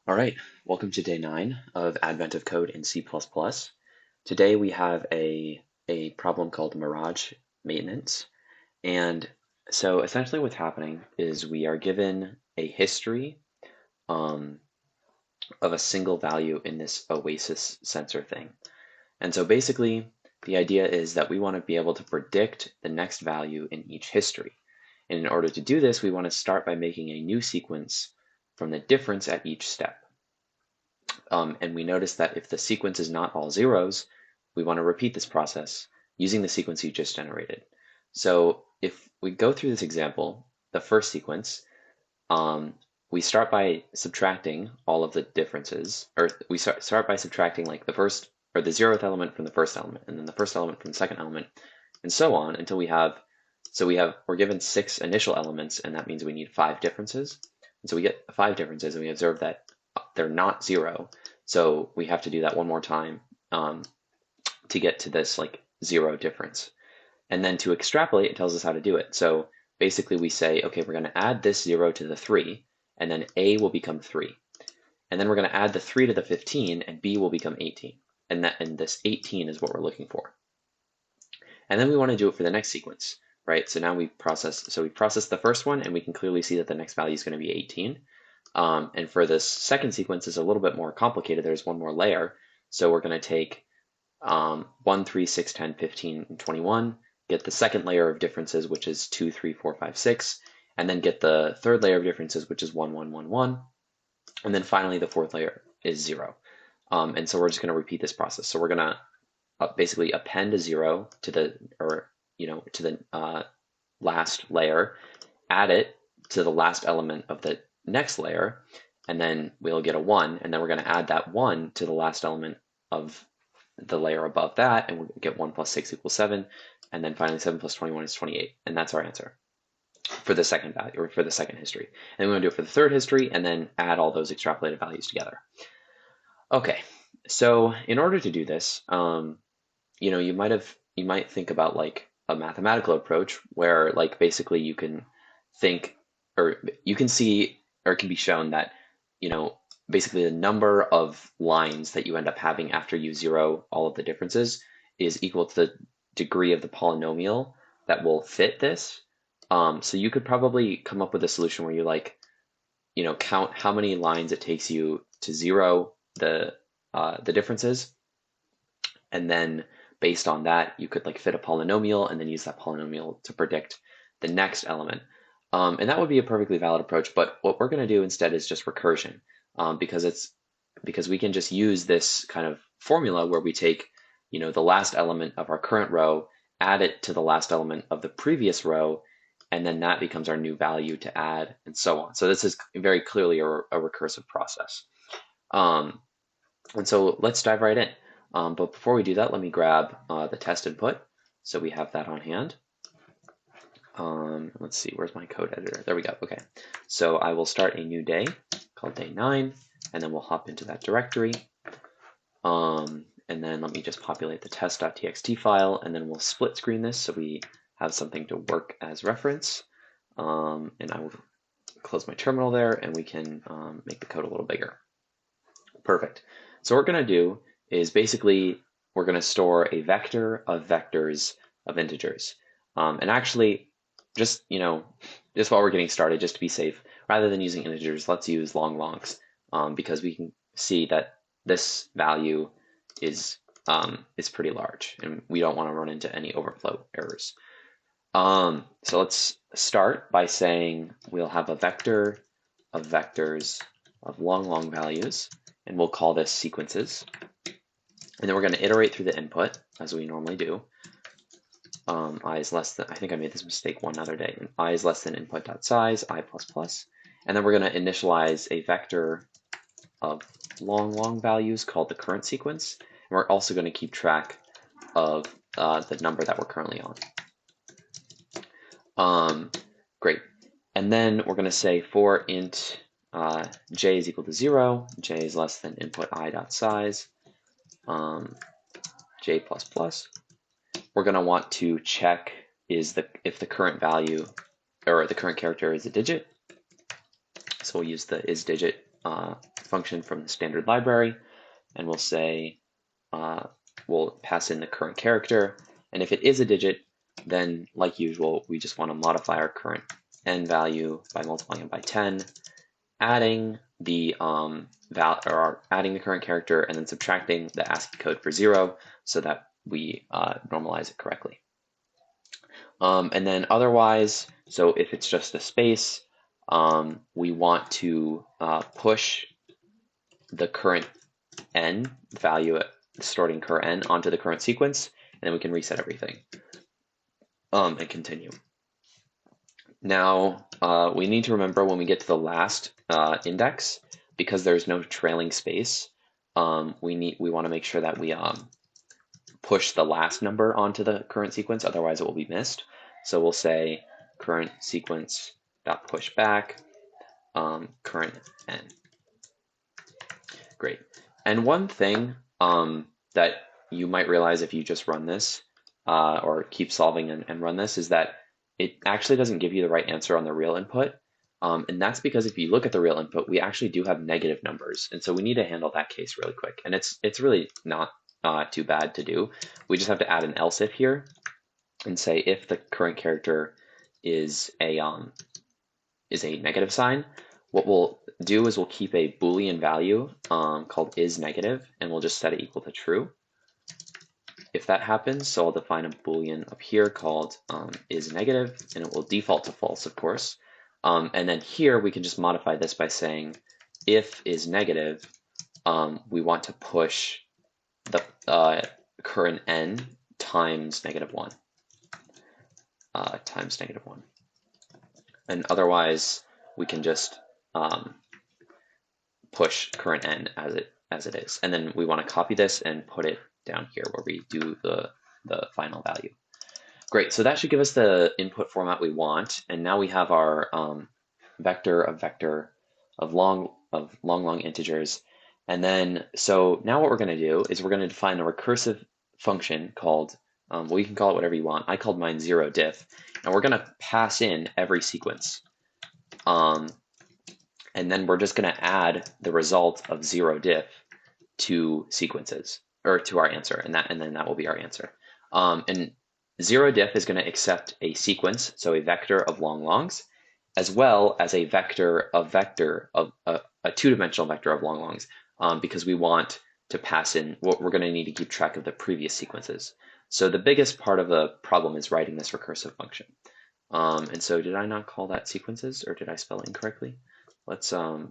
All right, welcome to day 9 of Advent of Code in C++. Today we have a problem called Mirage Maintenance. And so essentially what's happening is we are given a history of a single value in this Oasis sensor thing. And so basically the idea is that we want to be able to predict the next value in each history. And in order to do this, we want to start by making a new sequence from the difference at each step. And we notice that if the sequence is not all zeros, we want to repeat this process using the sequence you just generated. So if we go through this example, the first sequence, we start by subtracting all of the differences, or we start by subtracting like the first or the 0th element from the first element, and then the first element from the second element, and so on until we're given 6 initial elements, and that means we need 5 differences. And so we get 5 differences, and we observe that they're not 0. So we have to do that one more time to get to this like 0 difference. And then to extrapolate, it tells us how to do it. So basically we say, okay, we're going to add this 0 to the 3, and then A will become 3. And then we're going to add the 3 to the 15, and B will become 18. And this 18 is what we're looking for. And then we want to do it for the next sequence, right? So now we process the first one, and we can clearly see that the next value is going to be 18. And for this second sequence is a little bit more complicated. There's one more layer. So we're going to take 1, 3, 6, 10, 15, and 21, get the second layer of differences, which is 2, 3, 4, 5, 6, and then get the third layer of differences, which is 1, 1, 1, 1. And then finally, the fourth layer is 0. And so we're just going to repeat this process. So we're going to basically append a 0 to the last layer, add it to the last element of the next layer, and then we'll get a 1, and then we're going to add that 1 to the last element of the layer above that, and we'll get 1 plus 6 equals 7, and then finally 7 plus 21 is 28, and that's our answer for the second value, or for the second history. And then we're going to do it for the third history, and then add all those extrapolated values together. Okay, so in order to do this, you might think about like a mathematical approach where like basically you can think, or you can see, or it can be shown that, basically the number of lines that you end up having after you zero all of the differences is equal to the degree of the polynomial that will fit this. So you could probably come up with a solution where you count how many lines it takes you to zero the differences, and then based on that, you could like fit a polynomial and then use that polynomial to predict the next element. And that would be a perfectly valid approach, but what we're going to do instead is just recursion, because we can just use this kind of formula where we take, the last element of our current row, add it to the last element of the previous row, and then that becomes our new value to add, and so on. So this is very clearly a recursive process. And so let's dive right in. But before we do that, let me grab the test input. So we have that on hand. Let's see, where's my code editor? There we go. Okay, so I will start a new day called day 9, and then we'll hop into that directory. And then let me just populate the test.txt file, and then we'll split screen this so we have something to work as reference. And I will close my terminal there, and we can make the code a little bigger. Perfect. So what we're going to do is basically we're going to store a vector of vectors of integers. And actually, just while we're getting started, just to be safe, rather than using integers, let's use long longs, because we can see that this value is pretty large, and we don't want to run into any overflow errors. So let's start by saying we'll have a vector of vectors of long values, and we'll call this sequences. And then we're going to iterate through the input as we normally do. I is less than, I think I made this mistake one other day. I is less than input.size, I++. And then we're going to initialize a vector of long values called the current sequence. And we're also going to keep track of the number that we're currently on. Great. And then we're going to say for int j is equal to 0, j is less than input I.size, j++. We're going to want to check if the current value or the current character is a digit. So we'll use the isDigit function from the standard library, and we'll say, we'll pass in the current character. And if it is a digit, then like usual, we just want to modify our current n value by multiplying it by 10, adding the adding the current character, and then subtracting the ASCII code for 0 so that we normalize it correctly. And then otherwise, so if it's just a space, we want to push the current n value, stored in cur n, onto the current sequence, and then we can reset everything and continue. Now, we need to remember when we get to the last index, because there's no trailing space, we want to make sure that we push the last number onto the current sequence, otherwise it will be missed. So we'll say current sequence dot push back current n. Great. And one thing that you might realize if you just run this or keep solving and run this is that it actually doesn't give you the right answer on the real input. And that's because if you look at the real input, we actually do have negative numbers. And so we need to handle that case really quick. And it's really not too bad to do. We just have to add an else if here and say if the current character is a negative sign, what we'll do is we'll keep a Boolean value called is negative, and we'll just set it equal to true. If that happens, so I'll define a Boolean up here called is negative, and it will default to false, of course. And then here we can just modify this by saying if is negative, we want to push the current n times -1 times -1. And otherwise, we can just push current n as it is. And then we want to copy this and put it down here where we do the final value. Great, so that should give us the input format we want. And now we have our vector of long integers. And then, so now what we're going to do is we're going to define a recursive function called, well, you can call it whatever you want. I called mine 0diff, and we're going to pass in every sequence. And then we're just going to add the result of 0diff to sequences, or to our answer, and then that will be our answer. And 0diff is going to accept a sequence, so a vector of long longs, as well as a vector of a two-dimensional vector of long longs, because we want to pass in what we're going to need to keep track of the previous sequences. So the biggest part of the problem is writing this recursive function. And so did I not call that sequences, or did I spell it incorrectly? Let's, oh,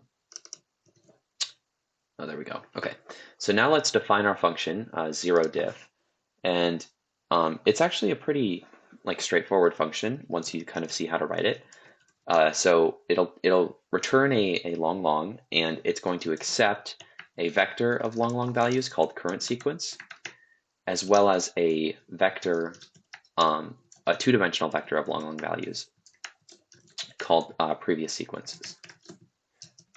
there we go. Okay, so now let's define our function, 0diff. And it's actually a pretty straightforward function once you kind of see how to write it. So it'll return a long, and it's going to accept a vector of long values called current sequence, as well as a vector, a two-dimensional vector of long values called previous sequences,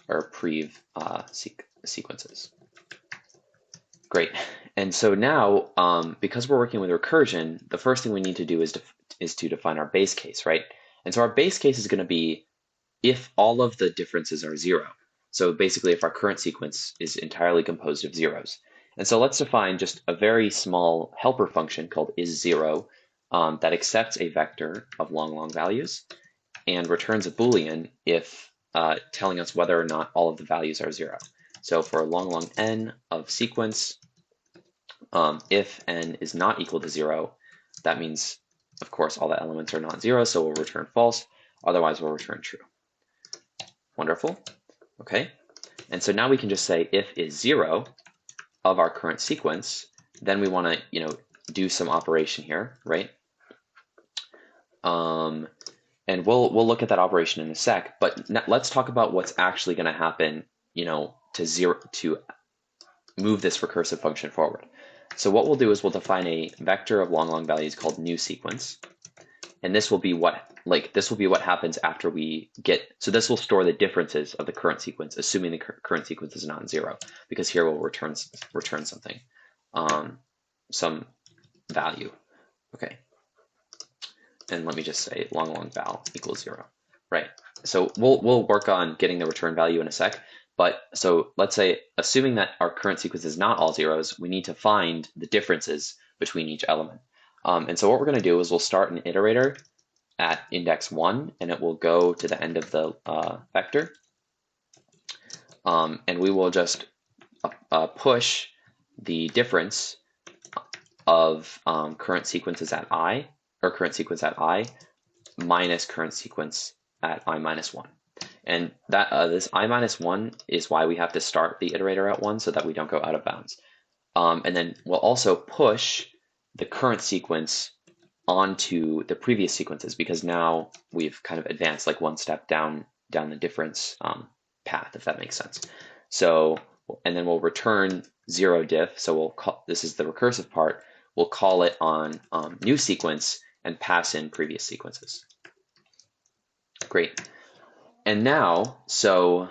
or prev sequences. Great. And so now, because we're working with recursion, the first thing we need to do is to define our base case, right? And so our base case is going to be if all of the differences are 0. So basically, if our current sequence is entirely composed of zeros. And so let's define just a very small helper function called is0 that accepts a vector of long values and returns a Boolean if telling us whether or not all of the values are 0. So for long n of sequence, if n is not equal to 0, that means, of course, all the elements are not 0, so we'll return false. Otherwise, we'll return true. Wonderful. Okay. And so now we can just say if is 0 of our current sequence, then we want to, do some operation here, right? And we'll look at that operation in a sec. But let's talk about what's actually going to happen, to move this recursive function forward. So what we'll do is we'll define a vector of long values called new sequence, and this will be what happens after we get. So this will store the differences of the current sequence, assuming the current sequence is non-zero, because here we'll return something, some value. Okay, and let me just say long val equals 0. Right. So we'll work on getting the return value in a sec. But so let's say, assuming that our current sequence is not all zeros, we need to find the differences between each element. And so what we're going to do is we'll start an iterator at index 1, and it will go to the end of the vector. And we will just push the difference of current sequences at I, or current sequence at I, minus current sequence at I minus 1. And that this I minus 1 is why we have to start the iterator at 1 so that we don't go out of bounds. And then we'll also push the current sequence onto the previous sequences, because now we've kind of advanced like one step down the difference path, if that makes sense. So, and then we'll return 0 diff. So we'll call, this is the recursive part. We'll call it on new sequence and pass in previous sequences. Great. And now, so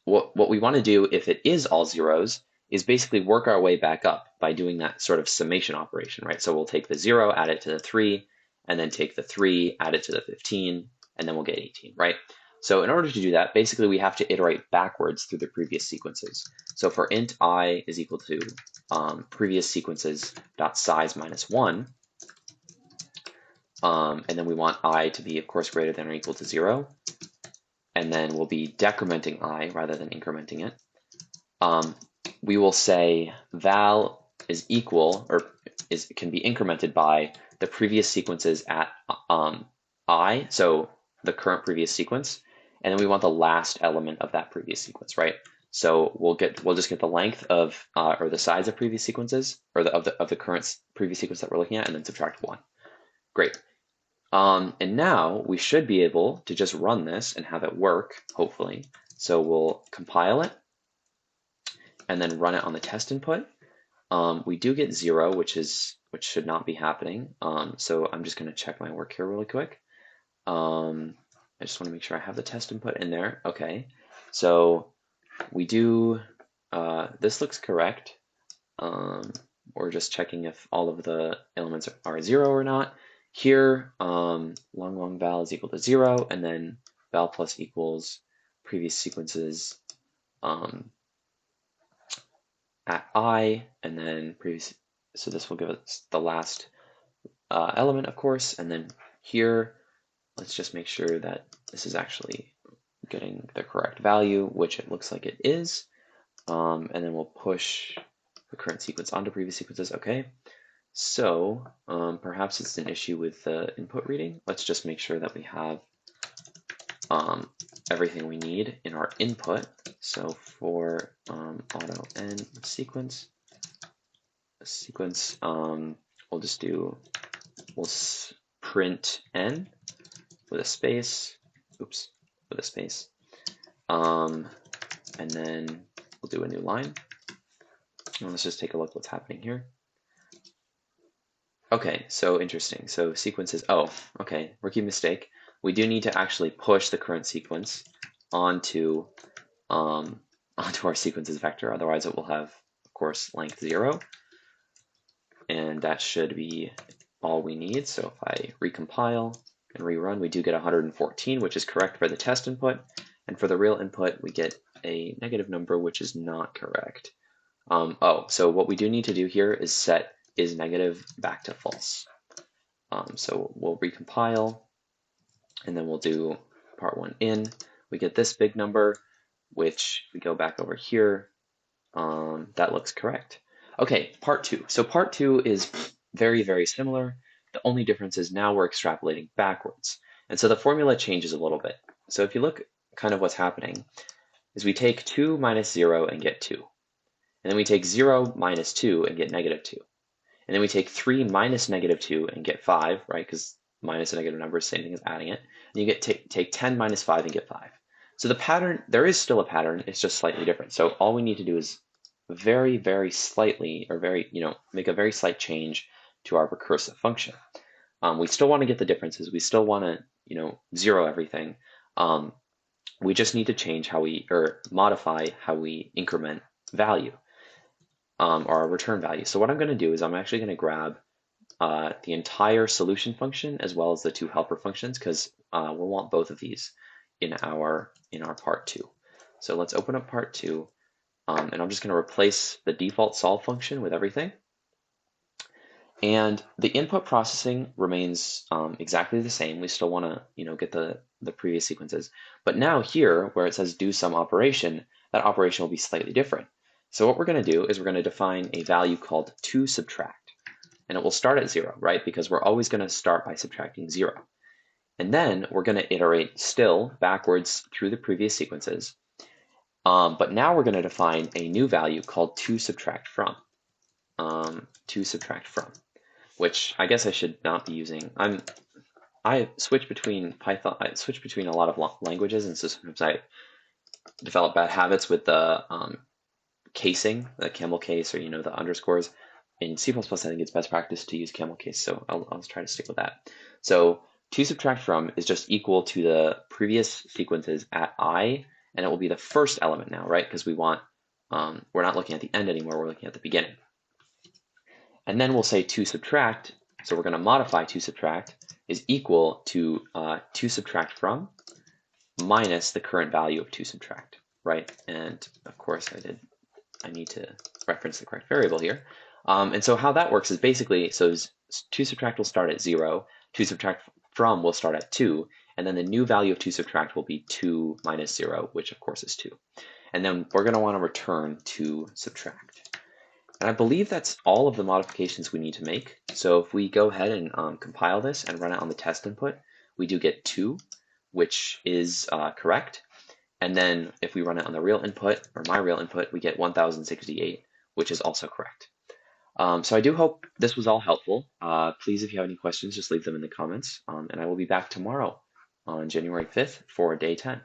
what we want to do if it is all zeros is basically work our way back up by doing that sort of summation operation, right? So we'll take the 0, add it to the 3, and then take the 3, add it to the 15, and then we'll get 18, right? So in order to do that, basically we have to iterate backwards through the previous sequences. So for int I is equal to previous sequences dot size minus 1, and then we want I to be, of course, greater than or equal to 0. And then we'll be decrementing I rather than incrementing it. We will say val is equal, or can be incremented by the previous sequences at I, so the current previous sequence, and then we want the last element of that previous sequence, right? So we'll just get the length of or the size of previous sequences, or of the current previous sequence that we're looking at, and then subtract 1. Great. And now we should be able to just run this and have it work, hopefully. So we'll compile it and then run it on the test input. We do get 0, which should not be happening. So I'm just going to check my work here really quick. I just want to make sure I have the test input in there. Okay, so we do, this looks correct. We're just checking if all of the elements are 0 or not. Here, long val is equal to 0, and then val plus equals previous sequences at I, and then previous, so this will give us the last element, of course, and then here, let's just make sure that this is actually getting the correct value, which it looks like it is, and then we'll push the current sequence onto previous sequences. Okay. So perhaps it's an issue with the input reading. Let's just make sure that we have everything we need in our input. So for auto n sequence, we'll just do, we'll print n with a space, oops, with a space, and then we'll do a new line. And let's just take a look what's happening here. Okay, so interesting. So sequences, oh, okay, rookie mistake. We do need to actually push the current sequence onto our sequences vector, otherwise it will have, of course, length 0. And that should be all we need. So if I recompile and rerun, we do get 114, which is correct for the test input. And for the real input, we get a negative number, which is not correct. So what we do need to do here is set is negative back to false. So we'll recompile, and then we'll do part 1 in. We get this big number, which we go back over here. That looks correct. Okay, part 2. So part 2 is very, very similar. The only difference is now we're extrapolating backwards. And so the formula changes a little bit. So if you look, kind of what's happening is we take 2 minus 0 and get 2. And then we take 0 minus 2 and get negative 2. And then we take 3 minus negative 2 and get 5, right? Because minus a negative number is the same thing as adding it. And you get take 10 minus 5 and get 5. So the pattern, there is still a pattern, it's just slightly different. So all we need to do is very, very slightly, or make a very slight change to our recursive function. We still want to get the differences. We still want to, zero everything. We just need to change how or modify how we increment value. Or our return value. So what I'm going to do is I'm actually going to grab the entire solution function as well as the 2 helper functions, because we'll want both of these in our part 2. So let's open up part 2, and I'm just going to replace the default solve function with everything. And the input processing remains exactly the same. We still want to, get the previous sequences. But now here, where it says do some operation, that operation will be slightly different. So what we're going to do is we're going to define a value called toSubtract. And it will start at 0, right? Because we're always going to start by subtracting 0. And then we're going to iterate still backwards through the previous sequences. But now we're going to define a new value called toSubtractFrom. ToSubtractFrom, which I guess I should not be using. I switch between Python. I switch between a lot of languages, and so sometimes I develop bad habits with the casing, the camel case, or the underscores. In C++, I think it's best practice to use camel case, so I'll try to stick with that. So toSubtractFrom is just equal to the previous sequences at I, and it will be the first element now, right? Because we're not looking at the end anymore, we're looking at the beginning. And then we'll say toSubtract, so we're going to modify toSubtract is equal to toSubtractFrom minus the current value of toSubtract, right? And of course I need to reference the correct variable here. And so how that works is basically, so toSubtract will start at 0, toSubtractFrom will start at 2, and then the new value of toSubtract will be 2 minus 0, which of course is 2. And then we're going to want to return toSubtract. And I believe that's all of the modifications we need to make. So if we go ahead and compile this and run it on the test input, we do get 2, which is correct. And then if we run it on the real input, or my real input, we get 1068, which is also correct. So I do hope this was all helpful. Please, if you have any questions, just leave them in the comments. And I will be back tomorrow on January 5th for day 10.